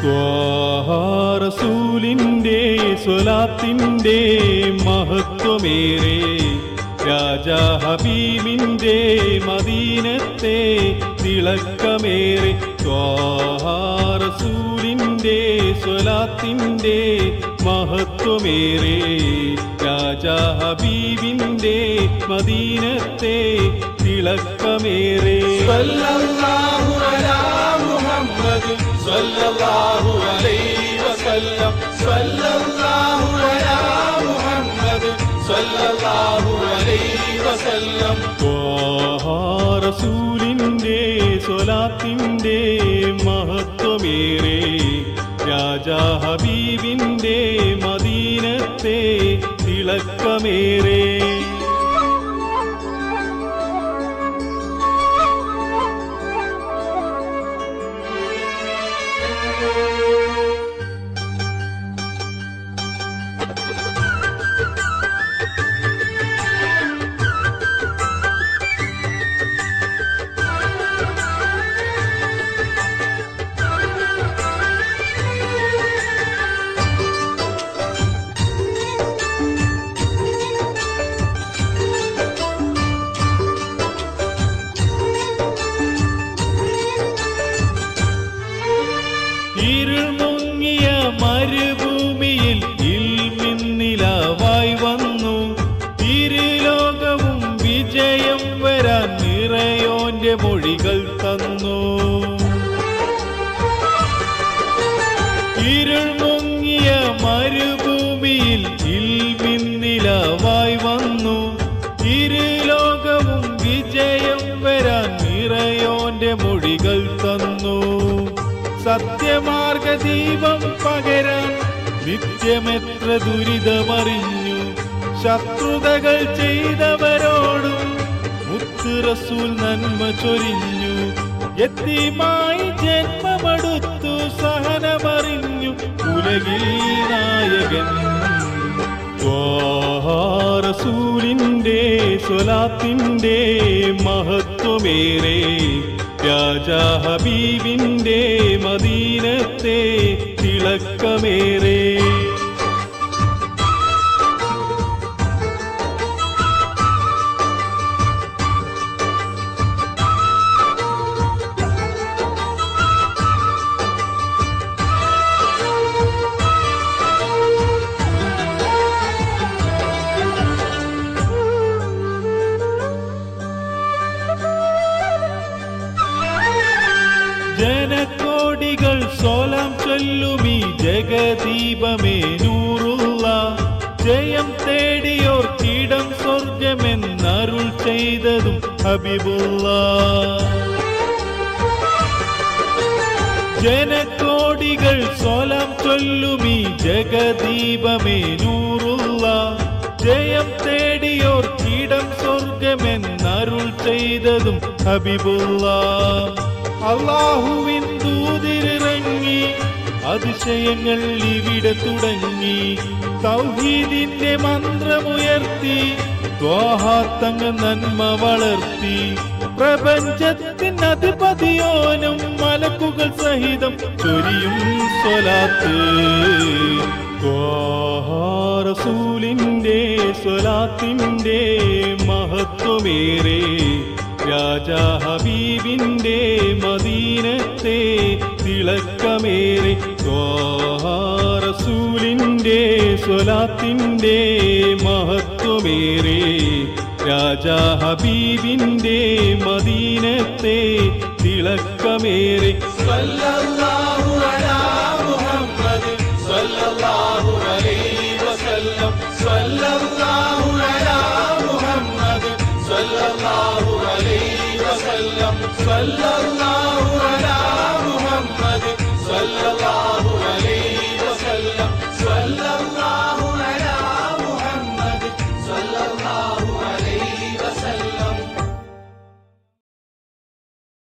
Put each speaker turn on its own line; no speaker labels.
ത്വാഹ റസൂലിന്റെ സ്വലാത്തിന്റെ മഹത്വമേറെ രാജാ ഹബീബിന്റെ മദീനത്തെ തിളക്കമേറെ ത്വാഹ റസൂലിന്റെ സ്വലാത്തിന്റെ മഹത്വമേറെ രാജാ ഹബീബിന്റെ മദീനത്തെ തിളക്കമേറെ
സല്ലല്ലാഹു അലാ മുഹമ്മദ് സല്ലല്ലാഹു അലൈഹി വസല്ലം സല്ലല്ലാഹു അലാ മുഹമ്മദ് സല്ലല്ലാഹു അലൈഹി വസല്ലം
ത്വാഹ റസൂലിന്റെ സ്വലാത്തിന്റെ മഹത്വമേറെ രാജാ ഹബീബിന്റെ മദീനത്തെ തിളക്കമേറെ ഇരുൾ മുങ്ങിയ മരുഭൂമിയിൽ ഇൽമിന്നിലാവായി വന്നു ഇരുലോകവും വിജയം വരാൻ നിറയോന്റെ മൊഴികൾ തന്നു ഇരുൾ മുങ്ങിയ മരുഭൂമിയിൽ ഇൽമിന്നിലാവായി വന്നു ഇരുലോകവും വിജയം വരാൻ നിറയോന്റെ മൊഴികൾ തന്നു സത്യമാർഗദീപം പകരാൻ നിത്യമെത്ര ദുരിതമറിഞ്ഞു ശത്രുതകൾ ചെയ്തവരോടും മുത്ത് റസൂൽ നന്മ ചൊരിഞ്ഞു യതീമായി ജന്മമെടുത്തു സഹനമറിഞ്ഞു ഉലകിൽ നായകൻ ത്വാഹ റസൂലിന്റെ സ്വലാത്തിന്റെ മഹത്വമേറെ രാജാ ഹബീബിന്റെ മദീനത്തെ തിളക്കമേറെ ജനകോടികൾ സോലാം ചൊല്ലുമീ ജഗദീപമേ നൂറുള്ള ജയം തേടിയോർ കീടം സ്വർഗമെന്നരുൾ ചെയ്തതും ഹബീബുള്ള ജനകോടികൾ സോലാം ചൊല്ലുമീ ജഗദീപമേ നൂറുള്ള ജയം തേടിയോർ കീടം സ്വർഗമെന്നരുൾ ചെയ്തതും ഹബീബുള്ള അല്ലാഹുവിൻ ദൂതിലിറങ്ങി അതിശയങ്ങൾ ഇവിടെ തുടങ്ങി തൗഹീദിന്റെ മന്ത്രമുയർത്തി ത്വാഹ തങ്ങ നന്മ വളർത്തി പ്രപഞ്ചത്തിൻ അധിപതിയോനും മലക്കുകൾ സഹിതം ചൊരിയും സ്വലാത്ത് ത്വാഹ റസൂലിന്റെ സ്വലാത്തിന്റെ മഹത്വമേറെ രാജാ ഹബീബിന്റെ മദീനത്തെ തിളക്കമേറെ ത്വാഹ റസൂലിന്റെ സ്വലാത്തിന്റെ മഹത്വമേറെ രാജാ ഹബീബിന്റെ മദീനത്തെ തിളക്കമേറെ
സല്ലല്ലാഹു അലാ മുഹമ്മദ് സല്ലല്ലാഹു അലൈഹി വസല്ലം സല്ലല്ലാഹു അലാ മുഹമ്മദ് സല്ലല്ലാഹു അലൈഹി വസല്ലം സല്ലല്ലാഹു